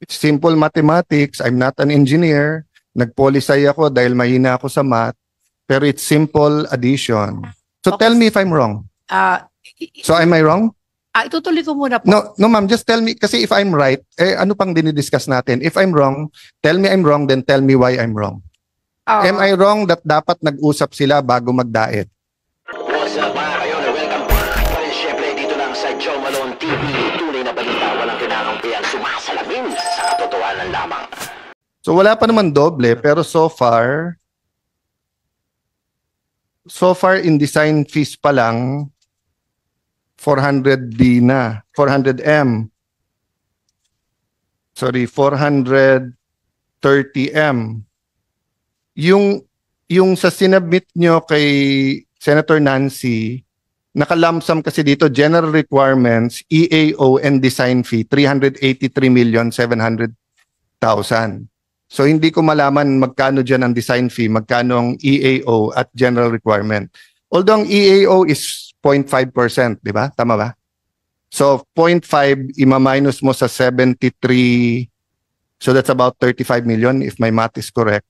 It's simple mathematics. I'm not an engineer. Nag-polisay ako dahil mahina ako sa math. Pero it's simple addition. So Okay. tell me if I'm wrong. So am I wrong? Itutuloy ko muna po. No, ma'am, just tell me. Kasi if I'm right, ano pang dinidiscuss natin? If I'm wrong, tell me I'm wrong, then tell me why I'm wrong. Am I wrong that dapat nag-usap sila bago magdaet? What's up mga kayo? Welcome back pa rin syempre dito lang sa Joe Malone TV. Tunay na balita, walang kinakampihan, sumasalamin sa katotohanan lamang. So wala pa naman doble, pero so far in design fees pa lang, 400B na, 400M. Sorry, 430M. Yung sa sinabmit nyo kay Senator Nancy, nakalamsam kasi dito general requirements, EAO and design fee 383,700,000. So hindi ko malaman magkano diyan ang design fee, magkano ang EAO at general requirement. Although ang EAO is 0.5%, di ba? Tama ba? So 0.5 ima-minus mo sa 73, so that's about 35 million if my math is correct.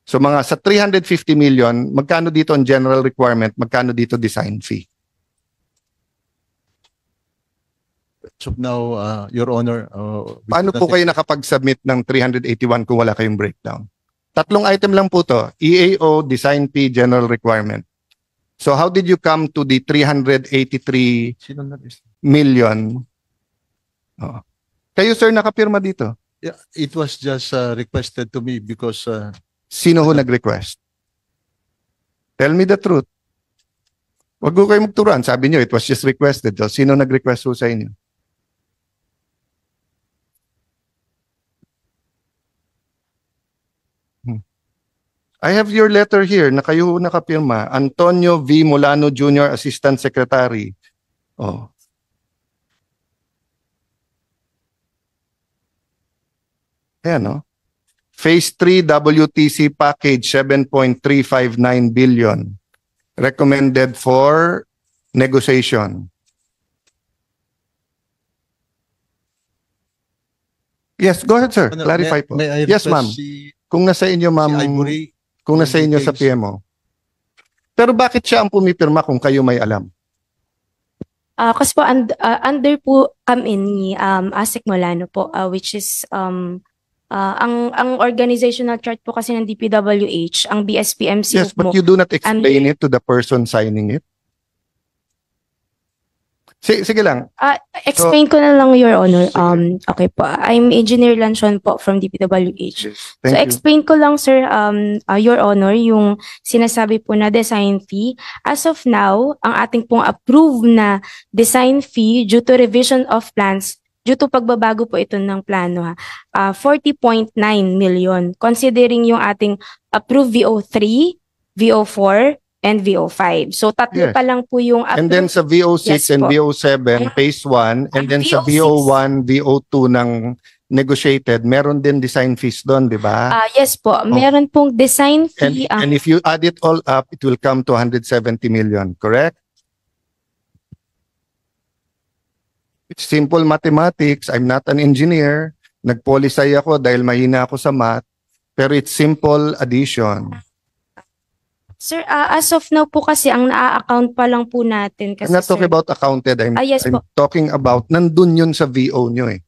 So mga sa 350 million, magkano dito ang general requirement, magkano dito design fee? So now, Your Honor, Paano po kayo nakapag-submit ng 381 kung wala kayong breakdown? Tatlong item lang po to, EAO, design fee, general requirement. So how did you come to the 383 million? Oh. Kayo sir nakapirma dito. Yeah, it was just requested to me because Sino ho nag-request? Tell me the truth. Wag ko kayo magturuan. Sabi niyo, it was just requested. So, sino nag-request ho sa inyo? I have your letter here na kayo nakapirma. Antonio V. Molano Jr., Assistant Secretary. Oh. Ayan, no? Phase 3 WTC package 7.359 billion. Recommended for negotiation. Yes, go ahead, sir. Clarify po. May I Yes, request ma'am. Kung nasa inyo, ma'am, si Ivory, kung nasa inyo sa details. PMO. Pero bakit siya ang pumipirma kung kayo may alam? Kasi po under po kami ni ASEC Molano po, which is ang organizational chart po kasi ng DPWH, ang BSPMC Yes, but po. you do not explain it to the person signing it. Sige lang. Explain ko na lang, Your Honor. Okay po. I'm Engineer Lanchon po from DPWH. Thank So you. explain ko lang, sir, Your Honor, yung sinasabi po na design fee. As of now, ang ating pong approved na design fee due to revision of plans, due to pagbabago po ito ng plano, 40.9 million. Considering yung ating approved VO3, VO4, and VO5. So tatlo Yes. pa lang po yung And then sa VO6 Yes and po. VO7, phase 1, and Ang then sa VO6. VO1, VO2 ng negotiated, meron din design fees doon, di ba? Yes po, meron pong design And, fee. and if you add it all up, it will come to 170 million, correct? It's simple mathematics. I'm not an engineer. Nag-polisay ako dahil mahina ako sa math. Pero it's simple addition. Sir, as of now po kasi ang naa-account pa lang po natin kasi I'm not talking sir, about accounted. I'm yes po. talking about, nandun yun sa VO nyo eh.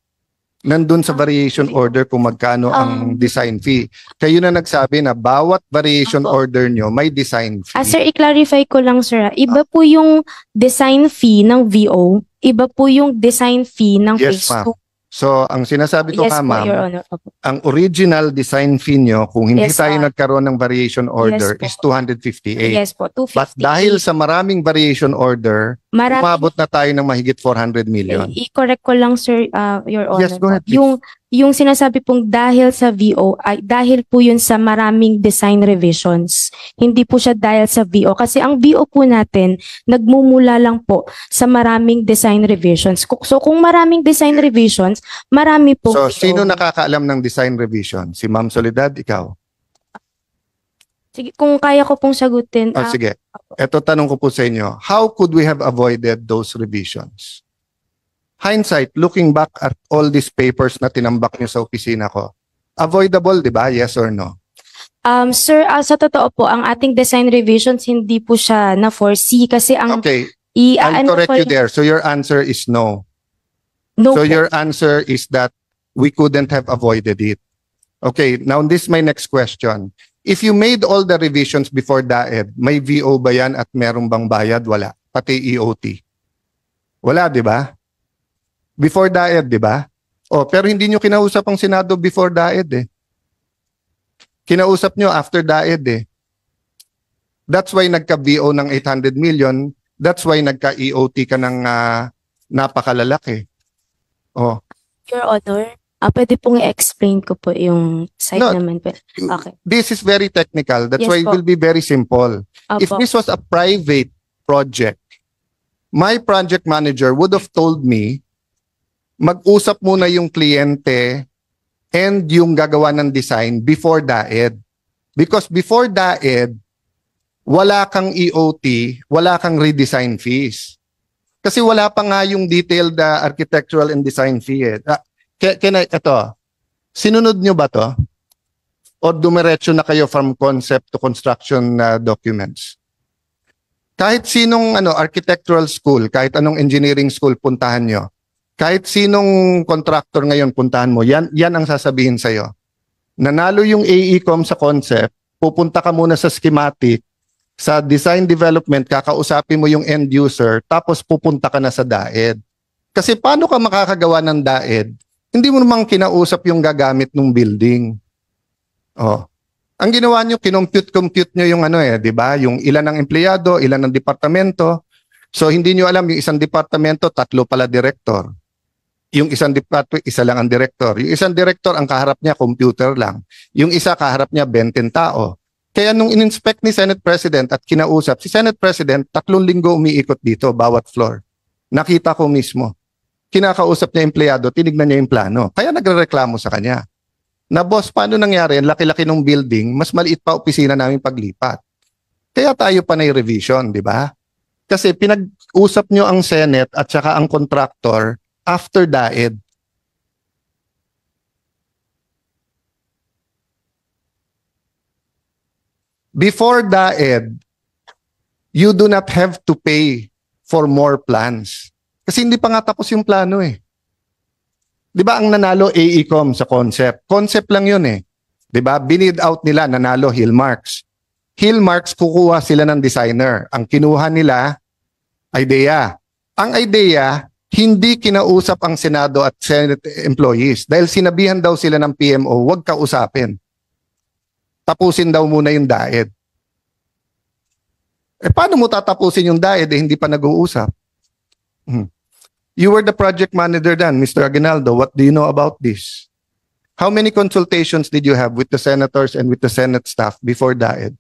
Nandun sa variation order kung magkano ang design fee. Kayo na nagsabi na bawat variation Opo. order nyo may design fee. Sir, i-clarify ko lang sir, iba po yung design fee ng VO, iba po yung design fee ng Yes, phase ma'am. 2. So, ang sinasabi ko Yes nga, po, ma'am, Your Honor. Opo. ang original design fee nyo, kung hindi Yes, tayo nagkaroon ng variation order, po. is 258. Yes po, 250. But dahil sa maraming variation order, Marami, umabot na tayo ng mahigit 400 million. i-correct ko lang sir, Your Honor. Yes, go ahead, po. Yung sinasabi pong dahil sa VO, ay dahil po yun sa maraming design revisions. Hindi po siya dahil sa VO. Kasi ang VO po natin, nagmumula lang po sa maraming design revisions. So kung maraming design revisions, marami po So, VO. sino nakakaalam ng design revision? Si Ma'am Soledad, ikaw? Sige, kung kaya ko pong sagutin. Sige. Ito tanong ko po sa inyo. How could we have avoided those revisions? Hindsight, looking back at all these papers na tinambak niyo sa opisina ko, avoidable, di ba? Yes or no? Sir, sa totoo po, ang ating design revisions hindi po siya na-foresee kasi ang Okay, I'll ano correct po- you there. So your answer is no. No So po. your answer is that we couldn't have avoided it. Okay, now this is my next question. If you made all the revisions before DAED, may VO ba yan at merong bang bayad? Wala. Pati EOT. Wala, di ba? Before DAED, di ba? Oh, pero hindi nyo kinausap ang Senado before DAED eh. Kinausap nyo after DAED eh. That's why nagka-VO ng 800 million. That's why nagka-EOT ka ng napakalalaki. Oh. Your Honor, pwede pong i-explain ko po yung site No. naman po. Okay. This is very technical. That's Yes why it po. will be very simple. If Opo. this was a private project, my project manager would have told me, mag-usap muna yung kliyente and yung gagawa ng design before DAED. Because before DAED, wala kang EOT, wala kang redesign fees. Kasi wala pa nga yung detailed architectural and design fee. Ito, sinunod nyo ba to? O dumiretso na kayo from concept to construction documents? Kahit sinong architectural school, kahit anong engineering school puntahan nyo, kahit sinong contractor ngayon puntahan mo, yan ang sasabihin sa'yo. Nanalo yung AECOM sa concept, pupunta ka muna sa schematic, sa design development, kakausapin mo yung end user, tapos pupunta ka na sa DAED. Kasi paano ka makakagawa ng DAED? Hindi mo namang kinausap yung gagamit ng building. Oh. Ang ginawa nyo, kinompute-compute nyo yung di ba? Yung ilan ng empleyado, ilan ng departamento. So hindi nyo alam yung isang departamento, 3 pala direktor. Yung isang department, isa lang ang direktor. Yung isang direktor, ang kaharap niya, computer lang. Yung isa, kaharap niya, 20 tao. Kaya nung in-inspect ni Senate President at kinausap, si Senate President, 3 linggo umiikot dito, bawat floor. Nakita ko mismo. Kinakausap niya empleyado, tinignan niya yung plano. Kaya nagrereklamo sa kanya. Na boss, paano nangyari? Ang laki-laki ng building, mas maliit pa opisina namin paglipat. Kaya tayo pa na revision, di ba? Kasi pinag-usap nyo ang Senate at saka ang contractor after DAED. Before DAED, you do not have to pay for more plans. Kasi hindi pa nga tapos yung plano eh. Di ba ang nanalo AECOM sa concept? Concept lang yun eh. Di ba? Binid out nila, nanalo Hillmarks. Hillmarks, kukuha sila ng designer. Ang kinuha nila, idea. Ang idea, hindi kinausap ang Senado at Senate employees dahil sinabihan daw sila ng PMO, huwag kausapin. Tapusin daw muna yung DAED. Paano mo tatapusin yung DAED hindi pa nag-uusap? You were the project manager then, Mr. Aguinaldo. What do you know about this? How many consultations did you have with the senators and with the Senate staff before DAED?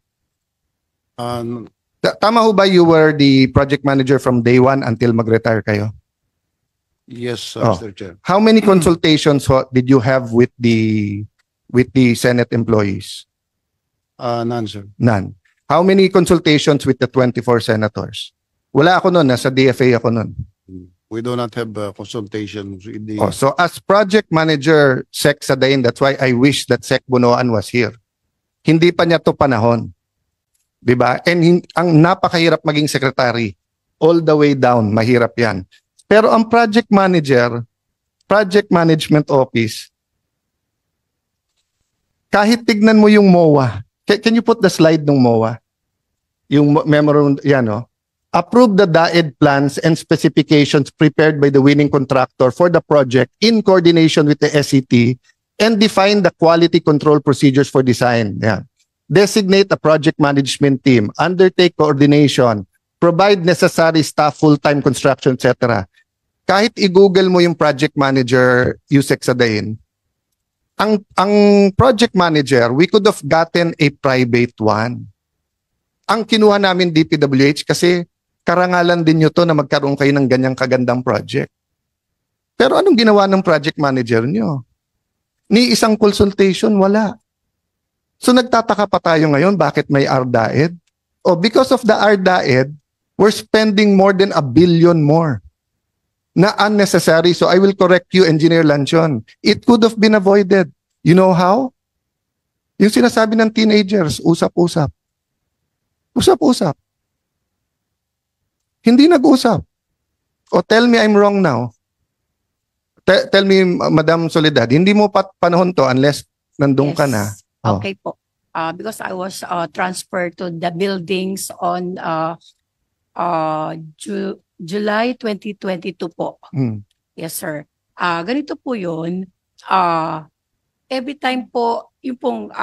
Tama ho ba you were the project manager from day one until mag-retire kayo? Yes, Oh. Mr. Chair. How many consultations did you have with the Senate employees? None, sir. None. How many consultations with the 24 senators? Wala ako nun, nasa DFA ako nun. We do not have consultations with the... Oh, so as project manager, Sec Sadain, that's why I wish that Sec Bunoan was here. Hindi pa niya to panahon. Diba? And ang napakahirap maging secretary. All the way down, mahirap yan. Pero ang project manager, project management office, kahit tignan mo yung MOA, can you put the slide ng MOA? Yung memorandum, yan o. Approve the DAED plans and specifications prepared by the winning contractor for the project in coordination with the SET and define the quality control procedures for design. Yan. Designate a project management team, undertake coordination, provide necessary staff, full-time construction, etc. Kahit i-google mo yung project manager, Yusek Sadain, ang project manager, we could have gotten a private one. Ang kinuha namin DPWH kasi karangalan din nyo to na magkaroon kayo ng ganyang kagandang project. Pero anong ginawa ng project manager nyo? Ni isang consultation, wala. So nagtataka pa tayo ngayon, bakit may RDAED? Because of the RDAED, we're spending more than 1 billion more na unnecessary. So I will correct you, Engineer Lanchon. It could have been avoided. You know how? Yung sinasabi ng teenagers, usap-usap. Usap-usap. Hindi nag-usap. O tell me I'm wrong now. Tell me, Madam Soledad, hindi mo panahon to unless nandun ka na. Oh. Okay po. Because I was transferred to the buildings on July 2022 po. Hmm. Yes, sir. Ganito po yun. Every time po, yung pong,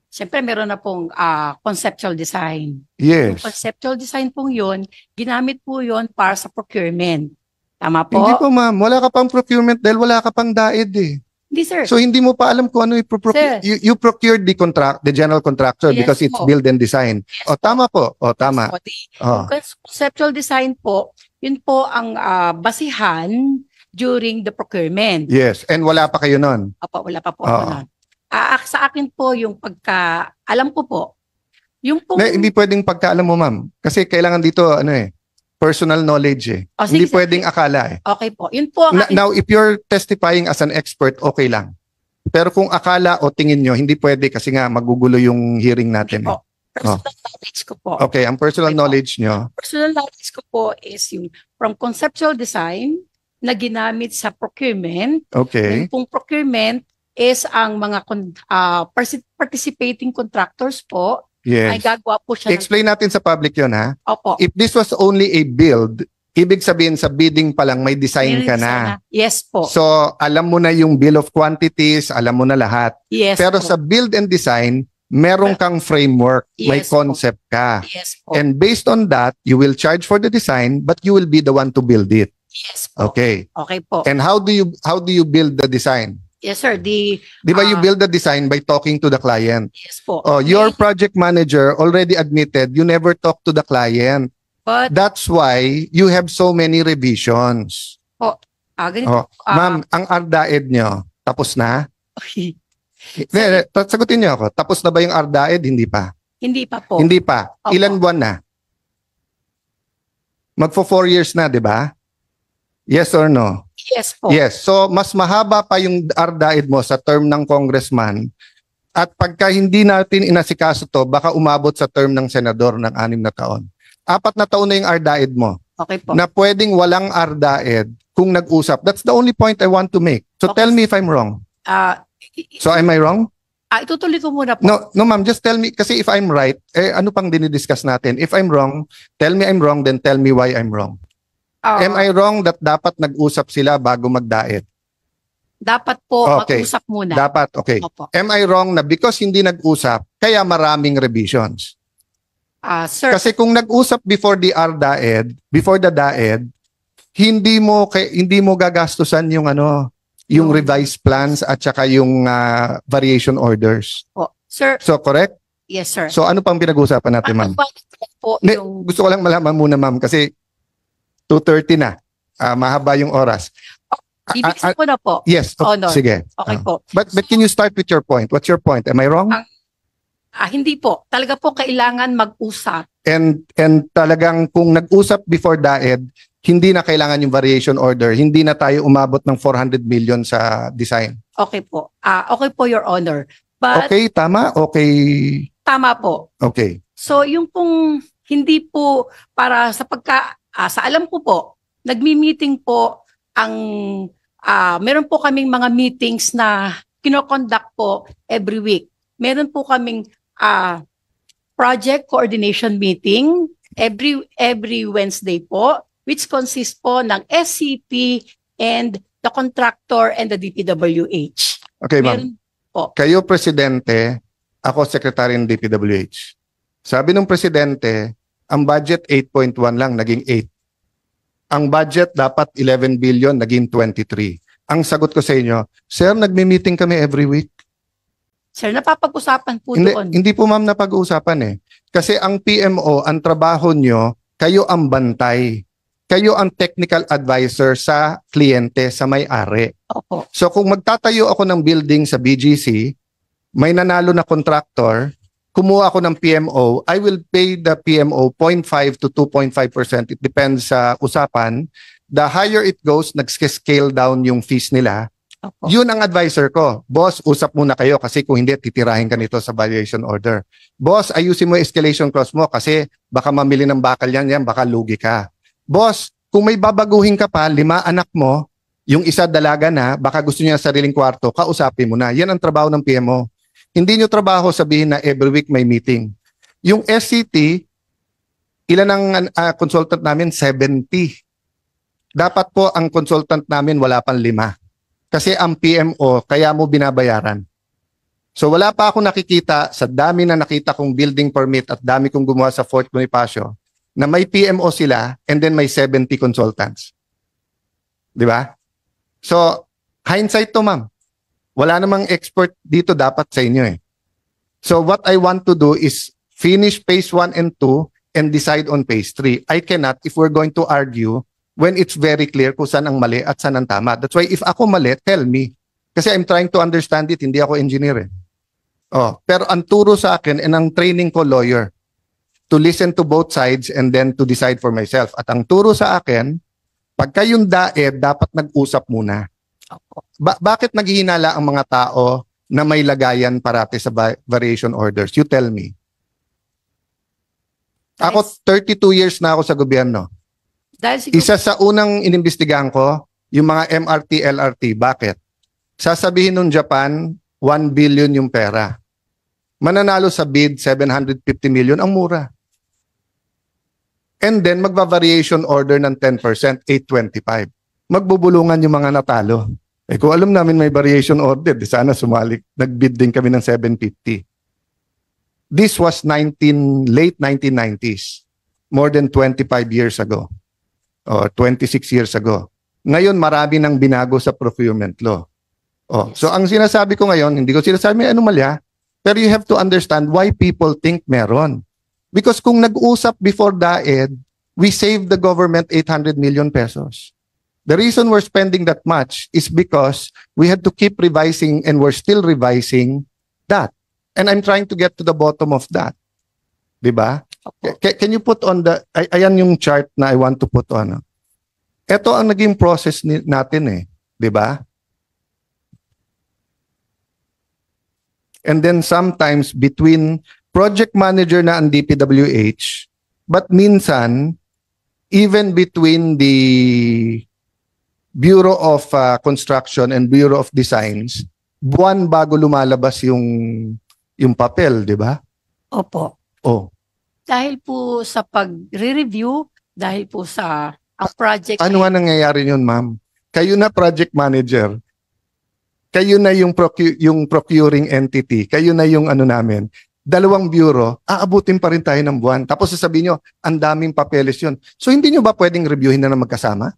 siyempre meron na pong conceptual design. Yung Yes. conceptual design pong yun, ginamit po yun para sa procurement. Tama po? Hindi po, ma'am. Wala ka pang procurement dahil wala ka pang DAED eh. Hindi, sir. So hindi mo pa alam kung ano Sir. you procured the general contractor Yes because it's po. build and design. Yes O tama po. O tama. So, Oh. conceptual design po, yun po ang basihan during the procurement. Yes. And wala pa kayo nun. Opo, wala pa po ako Oo. nun. Sa akin po, yung alam ko po, yung po, Hindi pwedeng pagkaalam mo, ma'am. Kasi kailangan dito, personal knowledge eh. Oh, Hindi sige, pwedeng akala eh. okay po, yun po ang aking, Now, if you're testifying as an expert, okay lang. Pero kung akala o tingin nyo, hindi pwede kasi nga magugulo yung hearing natin. Eh. po, personal knowledge ko po. Okay, ang personal Okay po. knowledge nyo, Personal knowledge ko po is yung from conceptual design na ginamit sa procurement. okay. Yung pong procurement is ang mga participating contractors po ay Yes. gagawa po siya ng Explain natin sa public yun, ha? opo. If this was only a build, ibig sabihin sa bidding pa lang may design ka na. Yes po. So, alam mo na yung bill of quantities, alam mo na lahat. Yes Pero po. sa build and design, meron kang framework, may Yes po. concept ka. Yes po. And based on that, you will charge for the design, but you will be the one to build it. Yes po. Okay. Okay po. And how do you build the design? Yes sir, Di ba you build the design by talking to the client? yes po. Oh, your project manager already admitted you never talk to the client. But That's why you have so many revisions. ganito. Oh, ma'am, ang RDAED nyo, tapos na? Sagutin niyo ako. Tapos na ba yung RDAED? Hindi pa. Hindi pa po. Hindi pa. Opo. Ilan buwan na? Magfo 4 years na, di ba? Yes or no? Yes po. Yes. So, mas mahaba pa yung RDAED mo sa term ng congressman. At pagka hindi natin inasikaso to, baka umabot sa term ng senador ng 6 na taon. 4 na taon na yung RDAED mo. Okay po. Na pwedeng walang RDAED kung nag-usap. That's the only point I want to make. So, Okay. tell me if I'm wrong. So, am I wrong? Itutuloy ko muna po. No, ma'am, just tell me. Kasi if I'm right, ano pang dinidiscuss natin? If I'm wrong, tell me I'm wrong, then tell me why I'm wrong. Am I wrong that dapat nag-usap sila bago mag-DAED? Dapat po Okay. mag-usap muna. Dapat, okay. Opo. Am I wrong na because hindi nag-usap, kaya maraming revisions? Sir, Kasi kung nag-usap before the DAED, hindi mo gagastusan yung yung revised plans at saka yung variation orders. po. Sir, So, correct? yes sir. So, ano pang pinag-uusapan natin, ma'am? Po Ne, yung gusto ko lang malaman muna, ma'am, kasi 2:30 na. Mahaba yung oras. bibigyan ko na po. Yes, Honor. sige. Okay po. But can you start with your point? What's your point? Am I wrong? Hindi po. Talaga po kailangan mag-usap. And talagang kung nag-usap before DAED, hindi na kailangan yung variation order. Hindi na tayo umabot ng 400 million sa design. Okay po. Okay po, Your Honor. But Okay, tama? Okay. tama po. Okay. So, yung pong hindi po para sa sa alam ko po, nagmi-meeting po meron po kaming mga meetings na kinoconduct po every week. Meron po kaming project coordination meeting every Wednesday po, which consists po ng SCP and the contractor and the DPWH. Okay, ma'am. Meron po. Kayo presidente, ako secretary ng DPWH. Sabi ng presidente, ang budget 8.1 lang, naging 8. Ang budget dapat 11 billion, naging 23. Ang sagot ko sa inyo, sir, nagmi-meeting kami every week. Sir, napapag-usapan po Hindi, doon. hindi po ma'am napag-uusapan eh. Kasi ang PMO, ang trabaho nyo, kayo ang bantay. Kayo ang technical advisor sa kliyente, sa may-ari. Opo. So kung magtatayo ako ng building sa BGC, may nanalo na contractor, kumuha ako ng PMO, I will pay the PMO 0.5 to 2.5%. It depends sa usapan. the higher it goes, nag-scale down yung fees nila. Opo. Yun ang advisor ko. Boss, usap muna kayo kasi kung hindi, titirahin ka nito sa valuation order. Boss, ayusin mo yung escalation clause mo kasi baka mamili ng bakal yan, baka lugi ka. Boss, kung may babaguhin ka pa, 5 anak mo, yung isa dalaga na, baka gusto niya ng sariling kwarto, kausapin mo na. Yan ang trabaho ng PMO. Hindi nyo trabaho sabihin na every week may meeting. Yung SCT, ilan ang consultant namin? 70. Dapat po ang consultant namin wala pang 5. Kasi ang PMO, kaya mo binabayaran. So wala pa ako nakikita sa dami na nakita kong building permit at dami kong gumawa sa Fort Bonifacio na may PMO sila and then may 70 consultants. Di ba? So, hindsight to, ma'am. Wala namang expert dito dapat sa inyo eh. So what I want to do is finish phase 1 and 2 and decide on phase 3. I cannot, if we're going to argue, when it's very clear kung saan ang mali at saan ang tama. That's why if ako mali, tell me. Kasi I'm trying to understand it, hindi ako engineer eh. Oh, pero ang turo sa akin and ang training ko lawyer to listen to both sides and then to decide for myself. At ang turo sa akin, pagka yung DAED, dapat nag-usap muna. Bakit naghihinala ang mga tao na may lagayan parati sa variation orders? You tell me. Ako, 32 years na ako sa gobyerno. Dahil siguro, Isa sa unang inimbestigahan ko, yung mga MRT, LRT. Bakit? Sasabihin ng Japan, 1 billion yung pera. Mananalo sa bid, 750 million, ang mura. And then, magva-variation order ng 10%, 825. Magbubulungan yung mga natalo. Eh kung alam namin may variation order, di sana sumalik. Nag-bid din kami ng 750. This was late 1990s. More than 25 years ago. Or 26 years ago. Ngayon, marami nang binago sa procurement law. Oh, so ang sinasabi ko ngayon, hindi ko sinasabi may anomalya, pero you have to understand why people think meron. Because kung nag-usap before DAED, we saved the government 800 million pesos. The reason we're spending that much is because we had to keep revising and we're still revising that. And I'm trying to get to the bottom of that. Diba? Can you put on the, ayan yung chart na I want to put on. Ito ang naging process natin eh. Diba? And then sometimes between project manager na ang DPWH, but minsan, even between the Bureau of Construction and Bureau of Designs, buwan bago lumalabas yung papel, di ba? opo. Oh. Dahil po sa pag-review, dahil po sa ang project Ano nga nangyayari yun, ma'am? Kayo na project manager, kayo na yung procuring entity, kayo na yung ano namin, dalawang bureau, aabutin pa rin tayo ng buwan. Tapos sasabihin nyo, ang daming papeles yun. So hindi nyo ba pwedeng reviewin na magkasama?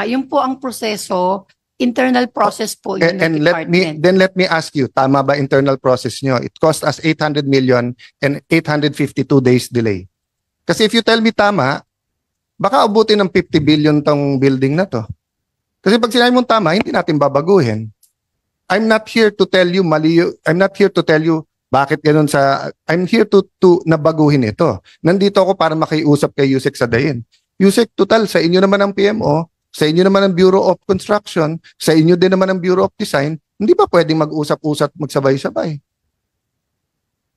yun po ang proseso, internal process po yun ng And department. let me ask you, tama ba internal process nyo? It cost us 800 million and 852 days delay. Kasi if you tell me tama, baka abutin ng 50 billion tong building na to. Kasi pag sinabi mong tama, hindi natin babaguhin. I'm not here to tell you mali. I'm not here to tell you bakit ganun sa. I'm here to nabaguhin ito. Nandito ako para makiusap kay Yusek Sadayin. Yusek, total, sa inyo naman ang PMO, sa inyo naman ang Bureau of Construction, sa inyo din naman ang Bureau of Design, hindi ba pwedeng mag-usap-usap, magsabay-sabay?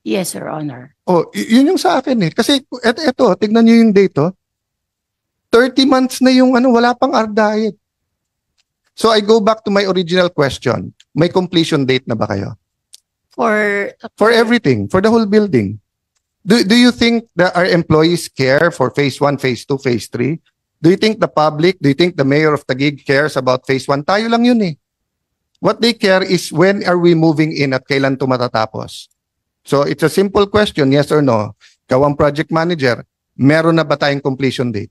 Yes, Your Honor. Oh, yun yung sa akin eh. Kasi eto, tignan niyo yung date, oh. 30 months na yung wala pang RDAED. So I go back to my original question. May completion date na ba kayo? For everything, for the whole building. Do you think that our employees care for phase 1, phase 2, phase 3? Do you think the public, do you think the mayor of Taguig cares about phase 1? Tayo lang yun eh. What they care is when are we moving in at kailan ito matatapos? So it's a simple question, yes or no. Ikaw ang project manager, meron na ba tayong completion date?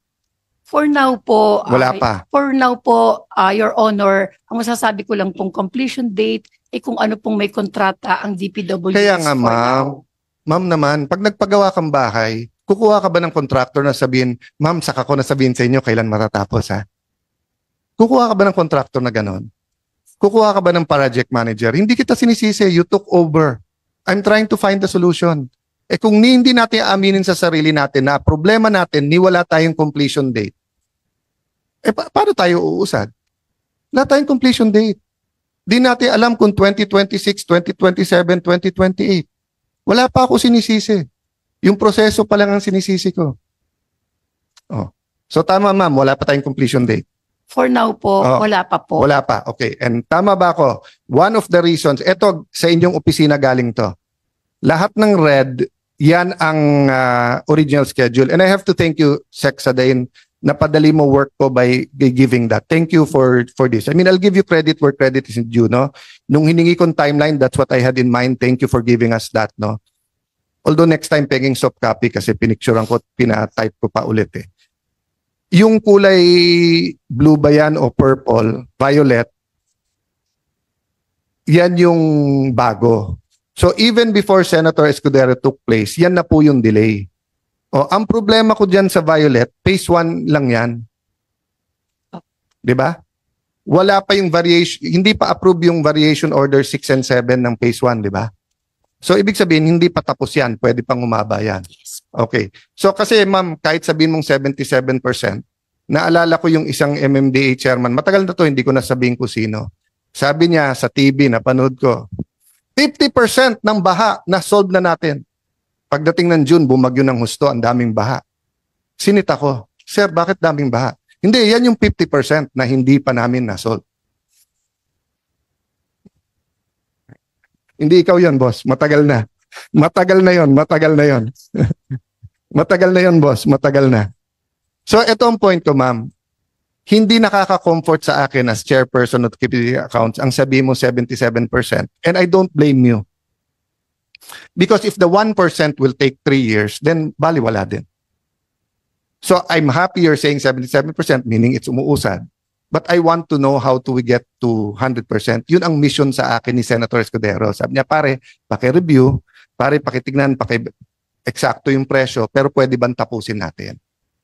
For now po, Wala pa. For now po, Your Honor, ang masasabi ko lang pong completion date kung ano pong may kontrata ang DPWH. Kaya nga, for ma'am. now. Ma'am naman, pag nagpagawa kang bahay, kukuha ka ba ng contractor na sabihin, ma'am, saka ko na sabihin sa inyo kailan matatapos, ha? Kukuha ka ba ng contractor na ganon? Kukuha ka ba ng project manager? Hindi kita sinisisi, you took over. I'm trying to find the solution. Kung hindi natin aaminin sa sarili natin na problema natin, ni wala tayong completion date, Paano tayo uusad? Wala tayong completion date. Di natin alam kung 2026, 2027, 2028. Wala pa ako sinisisi. Yung proseso pa lang ang sinisisi ko. Oh. So tama ma'am, wala pa tayong completion date. For now po, Oh, wala pa po. Wala pa. Okay. And tama ba ako? One of the reasons, eto sa inyong opisina galing to. Lahat ng red, yan ang original schedule. And I have to thank you, Sec Sadain, napadali mo work ko by giving that. Thank you for this. I mean, I'll give you credit where credit is due, no? Nung hiningi kong timeline, that's what I had in mind. Thank you for giving us that, no? Although next time, peging soft copy kasi pinicturean ko, pina-type ko pa ulit eh. Yung kulay blue ba yan o purple, violet, yan yung bago. So even before Senator Escudero took place, yan na po yung delay. O, ang problema ko dyan sa violet, phase 1 lang yan. Di ba? Wala pa yung variation, hindi pa approve yung variation order 6 and 7 ng phase 1, di ba? So ibig sabihin, hindi pa tapos yan, pwede pang umaba yan. Okay. So kasi ma'am, kahit sabihin mong 77%, naalala ko yung isang MMDA chairman, matagal na to, hindi ko nasabihin ko sino. Sabi niya sa TV, napanood ko, 50% ng baha na solve na natin. Pagdating ng June, bumagyo ng husto, ang daming baha. Sinita ko, sir, bakit daming baha? Hindi, yan yung 50% na hindi pa namin na-solve. Hindi ikaw yon, boss. Matagal na. Matagal na yon, matagal na yon. Matagal na yon, boss. Matagal na. So, ito ang point ko, ma'am. Hindi nakaka-comfort sa akin as chairperson of committee accounts ang sabi mo 77%. And I don't blame you. Because if the 1% will take 3 years, then baliwala din. So, I'm happy you're saying 77%, meaning it's umuusad. But I want to know how to we get to 100%. Yun ang mission sa akin ni Senator Escudero. Sabi niya, pare, paki-review, pare, pakitignan, eksakto yung presyo, pero pwede bang tapusin natin?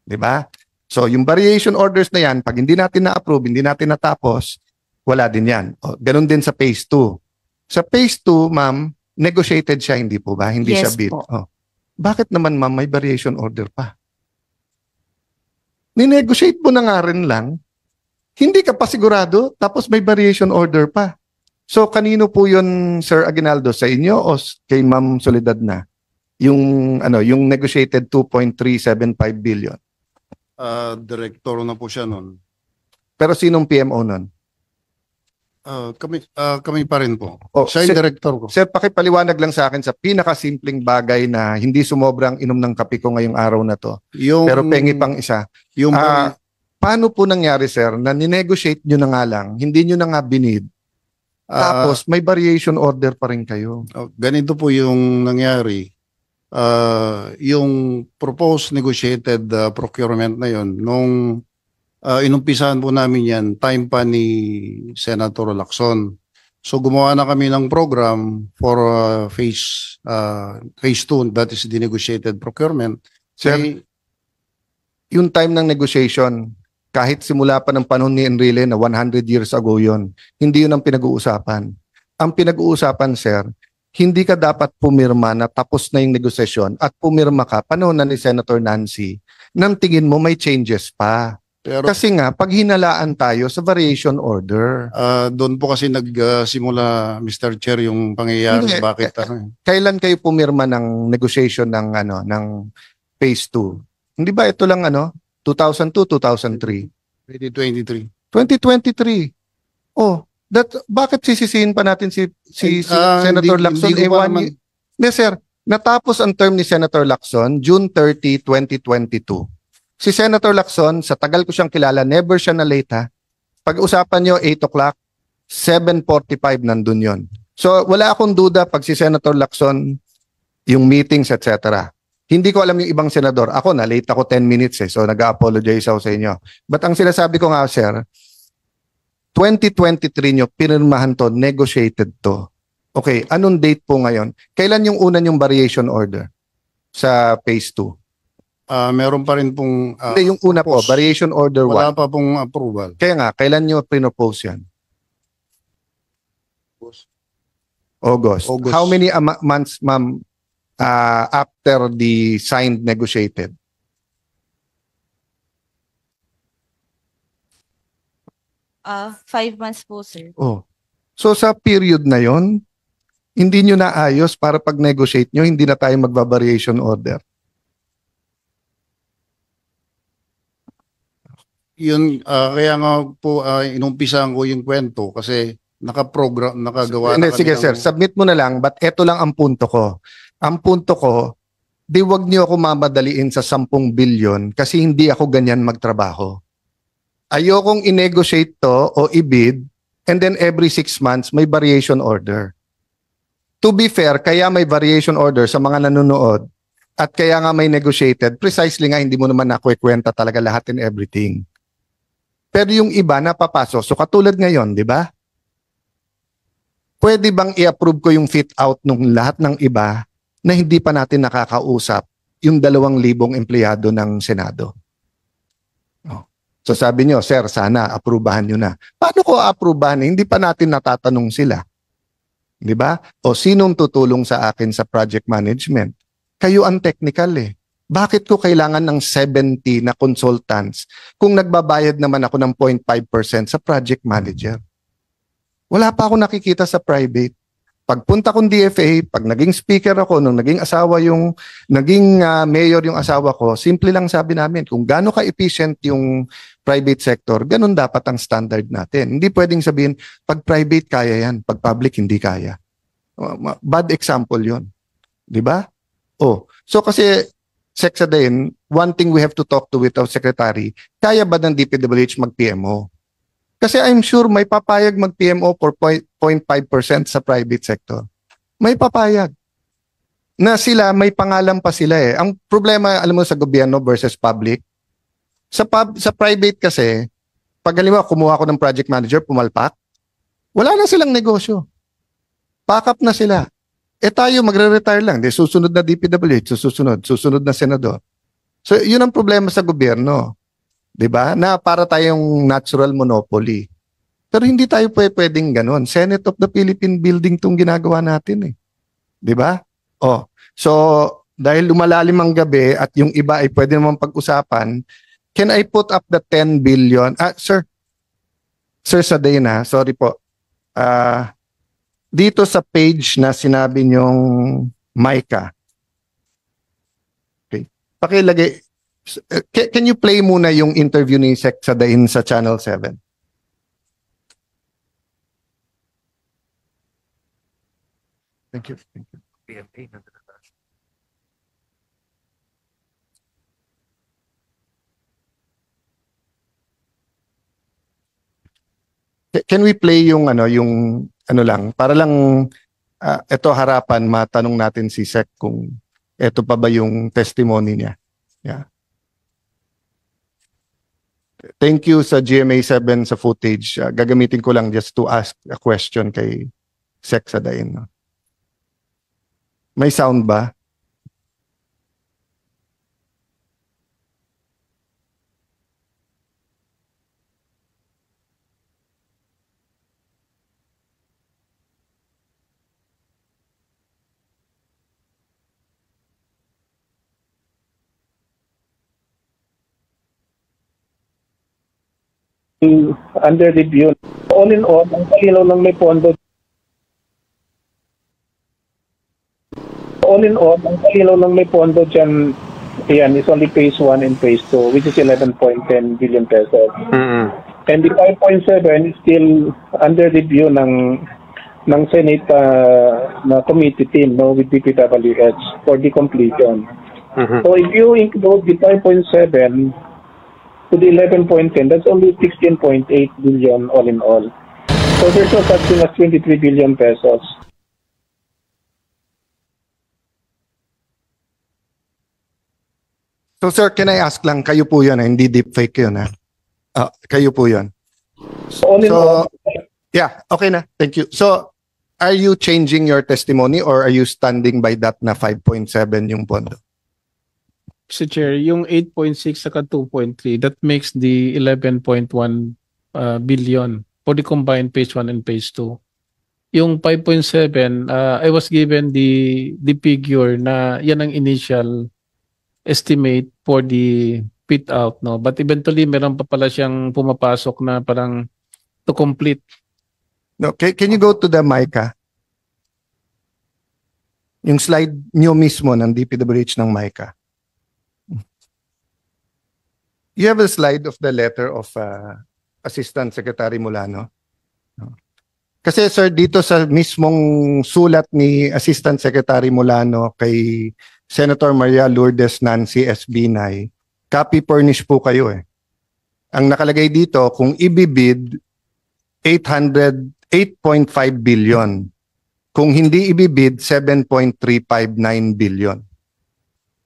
Di ba? So, yung variation orders na yan, pag hindi natin na-approve, hindi natin natapos, wala din yan. O, ganun din sa phase 2. Sa phase 2, ma'am, negotiated siya, hindi po ba? Hindi Yes siya bid. po. O, bakit naman, ma'am, may variation order pa? Ninegotiate mo na nga rin lang, hindi ka pa sigurado, tapos may variation order pa. So, kanino po yun, Sir Aguinaldo? Sa inyo o kay Ma'am Soledad na? Yung negotiated 2.375 billion. Direktor na po siya nun. Pero sinong PMO nun? Kami pa rin po. Oh, Siya yung director ko. Sir, pakipaliwanag lang sa akin sa pinakasimpleng bagay na hindi sumobrang inom ng kape ko ngayong araw na to. Pero pengi pang isa. Yung Paano po nangyari, sir, na ninegotiate nyo na nga lang, hindi nyo na nga binid, tapos may variation order pa rin kayo? ganito po yung nangyari. Yung proposed negotiated procurement na yon, nung inumpisahan po namin yan, time pa ni Senator Lacson. So gumawa na kami ng program for phase 2, that is the negotiated procurement. Sir, yung time ng negotiation, kahit simula pa ng panahon ni Enrile na 100 years ago yon, hindi yun ang pinag-uusapan. Ang pinag-uusapan, sir, hindi ka dapat pumirma na tapos na yung negosasyon at pumirma ka, panahon na ni Senator Nancy, nang tingin mo may changes pa. Pero Kasi nga, pag hinalaan tayo sa variation order, doon po kasi nagsimula, Mr. Chair, yung pangyayari. Hindi. Bakit? kailan kayo pumirma ng negotiation ng phase 2? Hindi ba ito lang 2002, 2003? 2023. 2023. Oh, bakit sisisihin pa natin si Senator Lacson? Hindi ko pa naman. Hindi, sir. Natapos ang term ni Senator Lacson, June 30, 2022. Si Senator Lacson, sa tagal ko siyang kilala, never siya na late, ha? Pag-usapan niyo, 8 o'clock, 7:45 nandun yon. So, wala akong duda pag si Senator Lacson, yung meetings, etc. Hindi ko alam yung ibang senador. Ako, na late ako 10 minutes so nag-apologize ako sa inyo. But ang sinasabi ko nga, sir, 2023 nyo, pinirmahan to, negotiated to. Okay, anong date po ngayon? Kailan yung una yung variation order sa phase 2? Meron pa rin pong Hindi, yung una po, propose. variation order 1. Wala pa pong approval. Kaya nga, kailan nyo pinopose yan? August. August. How many months, ma'am, after the signed negotiated? 5 months po, sir. Oh. So sa period na yon, hindi nyo naayos para pag-negotiate nyo, hindi na tayo magba-variation order. Yun, kaya nga po inumpisahan ko yung kwento kasi nakagawa Hindi, na kami sige sir, submit mo na lang, but eto lang ang punto ko. Ang punto ko, di wag niyo ako mamadaliin sa 10 bilyon kasi hindi ako ganyan magtrabaho. Ayokong i-negotiate to o i-bid and then every 6 months may variation order. To be fair, kaya may variation order sa mga nanonood at kaya nga may negotiated, precisely nga hindi mo naman nakwekwenta talaga lahat and everything. Pero yung iba napapasok. So katulad ngayon, di ba? Pwede bang i-approve ko yung fit out ng lahat ng iba na hindi pa natin nakakausap yung 2,000 empleyado ng Senado? Oh. So sabi nyo, sir, sana aprubahan nyo na. Paano ko aprubahan? Hindi pa natin natatanong sila. Di ba? O sinong tutulong sa akin sa project management? Kayo ang technical eh. Bakit ko kailangan ng 70 na consultants kung nagbabayad naman ako ng 0.5% sa project manager? Wala pa ako nakikita sa private. Pagpunta kong DFA, pag naging speaker ako, nung naging asawa yung, naging mayor yung asawa ko, simple lang sabi namin, kung gaano ka-efficient yung private sector, ganun dapat ang standard natin. Hindi pwedeng sabihin, pag private kaya yan, pag public hindi kaya. Bad example yon, di ba? Oh, so kasi Sexa din, one thing we have to talk to with our secretary, kaya ba ng DPWH mag-PMO? Kasi I'm sure may papayag mag-PMO for 0.5% sa private sector. May papayag. Na sila, may pangalan pa sila eh. Ang problema, alam mo, sa gobyerno versus public, sa private kasi, pag halimbawa, kumuha ko ng project manager, pumalpak, wala na silang negosyo. Pack up na sila. Eh tayo magre-retire lang. Di susunod na DPWH, susunod na senador. So yun ang problema sa gobyerno. 'Di ba? Na para tayong natural monopoly. Pero hindi tayo pwedeng ganun. Senate of the Philippine Building tong ginagawa natin eh. 'Di ba? Oh. So dahil lumalalim ang gabi at yung iba ay pwede naman pag-usapan, can I put up the 10 billion? Sir Sadena, sorry po. Dito sa page na sinabi niyong MICA. Okay. Pakilagay. Can you play muna yung interview ni Sec Sadain sa Channel 7? Thank you. Thank you. Can we play yung lang, para lang ito harapan, matanong natin si Sec kung ito pa ba yung testimony niya. Yeah. Thank you sa GMA7 sa footage. Gagamitin ko lang just to ask a question kay Sec Sadain. No? May sound ba? Under review. All in all, ang kalinaw ng may pondo. All in all, ang kalinaw ng may pondo dyan, yan, is only phase 1 and phase 2, which is 11.10 billion pesos. And the 5.7 is still under review ng Senate na committee team, no, with DPWH for the completion. So if you include the 5.7 to the 11.10, that's only 16.8 billion all in all. So there's no such thing as 23 billion pesos. So sir, can I ask lang, kayo po yun, hindi deepfake yun ha? Kayo po yun. All in all, yeah, okay na. Thank you. So, are you changing your testimony or are you standing by that na 5.7 yung pondo? Mr. Chair, yung 8.6 saka 2.3, that makes the 11.1 billion for the combined phase 1 and phase 2. Yung 5.7, I was given the figure na yan ang initial estimate for the fit out, no? But eventually meron pa pala siyang pumapasok na parang to complete. No, can you go to the MICA? Yung slide nyo mismo ng DPWH ng MICA. You have a slide of the letter of Assistant Secretary Mulano. No? Kasi sir, dito sa mismong sulat ni Assistant Secretary Mulano kay Senator Maria Lourdes Nancy S. Binay, copy furnish po kayo eh. Ang nakalagay dito, kung ibibid, 8.5 billion. Kung hindi ibibid, 7.359 billion.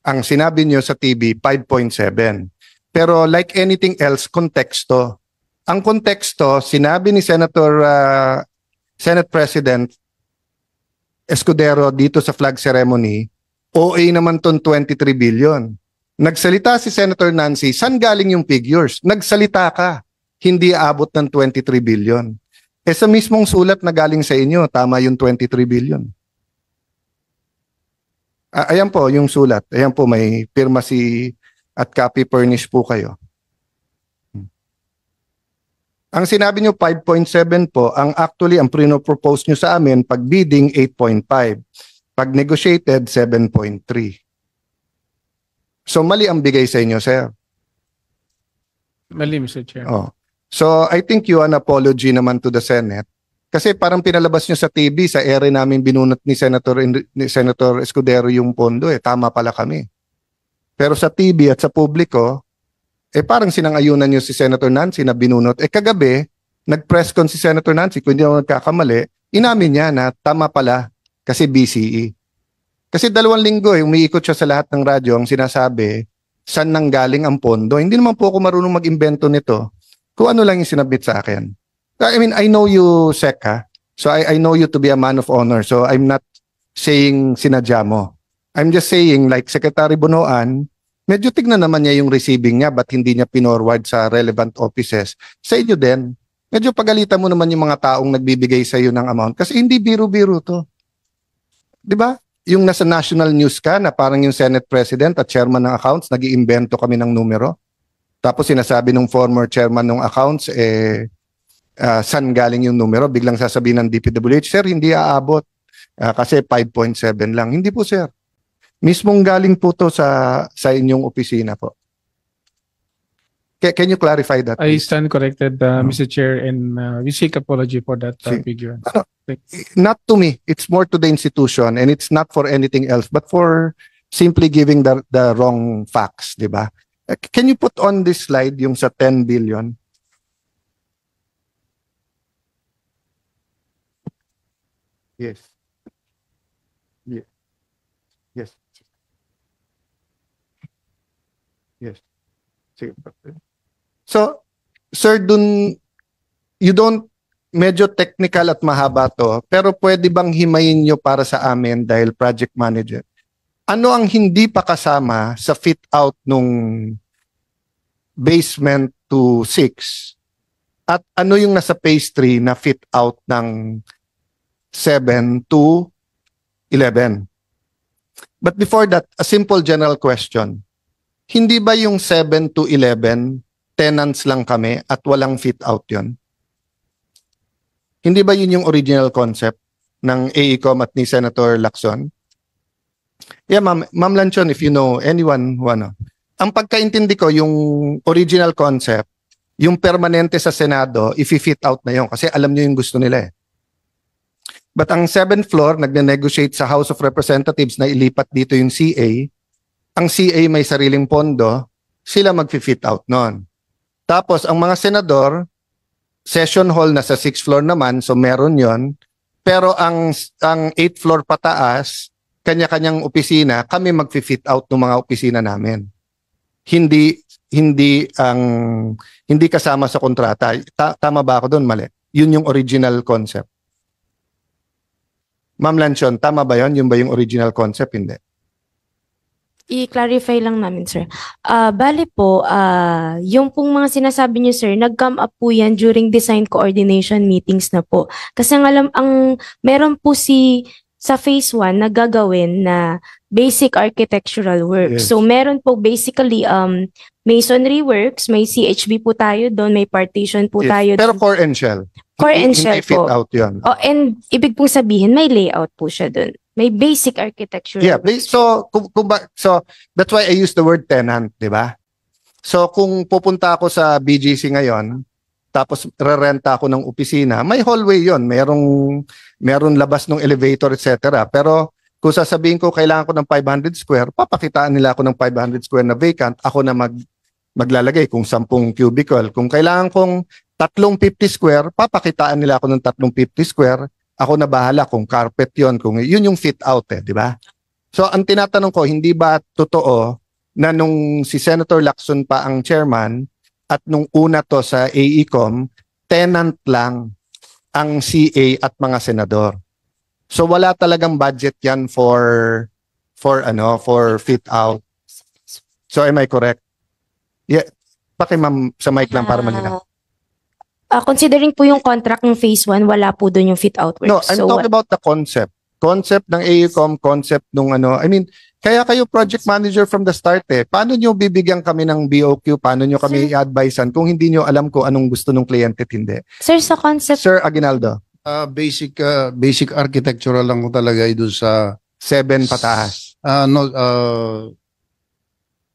Ang sinabi nyo sa TV, 5.7. Pero like anything else, konteksto. Ang konteksto, sinabi ni Senate President Escudero dito sa flag ceremony, OA naman ton 23 billion. Nagsalita si Senator Nancy, saan galing yung figures? Nagsalita ka, hindi aabot ng 23 billion. Eh sa mismong sulat na galing sa inyo, tama yung 23 billion. Ayan po yung sulat. Ayan po, may pirma si at copy furnish po kayo. Ang sinabi nyo 5.7 po, ang actually ang propose nyo sa amin, pag bidding 8.5. Pag negotiated 7.3. So mali ang bigay sa inyo, sir. Mali, Mr. Chair. Oh. So I think you an apology naman to the Senate. Kasi parang pinalabas nyo sa TV, sa ere namin binunot ni Senator Escudero yung pondo, tama pala kami. Pero sa TV at sa publiko, parang sinangayunan nyo si Senator Nancy na binunot. Kagabi, nag-press con si Senator Nancy, kung hindi ako nagkakamali, inamin niya na tama pala kasi BCE. Kasi 2 linggo, umiikot siya sa lahat ng radyo ang sinasabi, saan nanggaling ang pondo. Hindi naman po ako marunong mag-imbento nito. Kung ano lang yung sinabit sa akin. I mean, I know you, Sec, ha? So I know you to be a man of honor. So I'm not saying sinadya mo. I'm just saying, like Secretary Bonoan, medyo tignan naman niya yung receiving niya, ba't hindi niya pinorward sa relevant offices. Sa inyo din, medyo pagalitan mo naman yung mga taong nagbibigay sa iyo ng amount. Kasi hindi biro-biro to. Di ba? Yung nasa national news ka na parang yung Senate President at Chairman ng accounts, nag-iimbento kami ng numero. Tapos sinasabi ng former Chairman ng accounts, saan galing yung numero? Biglang sasabihin ng DPWH, sir, hindi aabot. Kasi 5.7 lang. Hindi po, sir. Mismong galing po to sa inyong opisina po. Can you clarify that? I please? stand corrected, Mr. Chair, and we seek apology for that figure. Not to me. It's more to the institution and it's not for anything else but for simply giving the wrong facts, di ba? Can you put on this slide yung sa 10 billion? Yes. Yeah. Yes. Yes. Sige. So, sir, you don't, medyo technical at mahaba to, pero pwede bang himayin nyo para sa amin dahil project manager? Ano ang hindi pa kasama sa fit out nung basement to 6? At ano yung nasa phase 3 na fit out ng 7 to 11? But before that, a simple general question. Hindi ba yung 7 to 11, tenants lang kami at walang fit out yon? Hindi ba yun yung original concept ng AECOM at ni Senator Lacson? Yeah, Ma'am Lanchon, if you know anyone who ano. Ang pagkaintindi ko, yung original concept, yung permanente sa Senado, if-fit out na yun kasi alam nyo yung gusto nila eh. But ang 7th floor, nagne-negotiate sa House of Representatives na ilipat dito yung CA. Ang CA may sariling pondo, sila mag-fit out nun. Tapos ang mga senador, session hall na sa 6th floor naman, so meron yon. Pero ang 8th floor pataas, kanya-kanyang opisina, kami mag-fit out ng mga opisina namin. Hindi kasama sa kontrata. Tama ba ako doon? Mali. Yun yung original concept. Ma'am Lanchon, tama ba yun? Yun ba yung original concept? Hindi. I-clarify lang namin, sir. Bali po, yung pong mga sinasabi niyo, sir, nag-come up po yan during design coordination meetings na po. Kasi ang meron po si sa phase 1 na gagawin na basic architectural work. Yes. So meron po basically masonry works, may CHB po tayo doon, may partition po Yes. tayo Pero doon. core and shell. Core and Hindi shell fit po. out yun. Oh, and ibig pong sabihin may layout po siya doon. May basic architectural Yeah, works. so so that's why I use the word tenant, 'di ba? So kung pupunta ako sa BGC ngayon, tapos rerenta ako ng opisina, may hallway 'yon, merong labas ng elevator, etc. Pero kung sasabihin ko kailangan ko ng 500 square, papakitaan nila ako ng 500 square na vacant, ako na maglalagay kung 10 cubicle. Kung kailangan kong 350 square, papakitaan nila ako ng 350 square. Ako na bahala kung carpet yon, kung yun yung fit out di ba? So ang tinatanong ko, hindi ba totoo na nung si Senator Lacson pa ang chairman at nung una to sa AECOM, tenant lang ang CA at mga senador. So wala talagang budget yan for fit out. So am I correct? Yeah, ma'am sa mic lang para malinaw. Considering po yung contract ng phase 1, wala po doon yung fit out works. No, I'm talking about the concept. Concept ng AECOM, concept nung I mean, kaya kayo project manager from the start Paano nyo bibigyan kami ng BOQ? Paano nyo kami i-advisean kung hindi nyo alam kung anong gusto ng kliyente at hindi? Sir, sa concept, Sir Aguinaldo, Basic architectural lang ko talaga doon sa 7 pataas.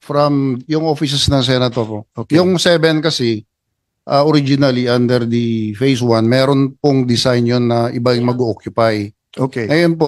From yung offices ng Senator po. Okay. Yung 7 kasi originally under the phase 1, meron pong design yon na iba yung mag-occupy. Okay. Ngayon po,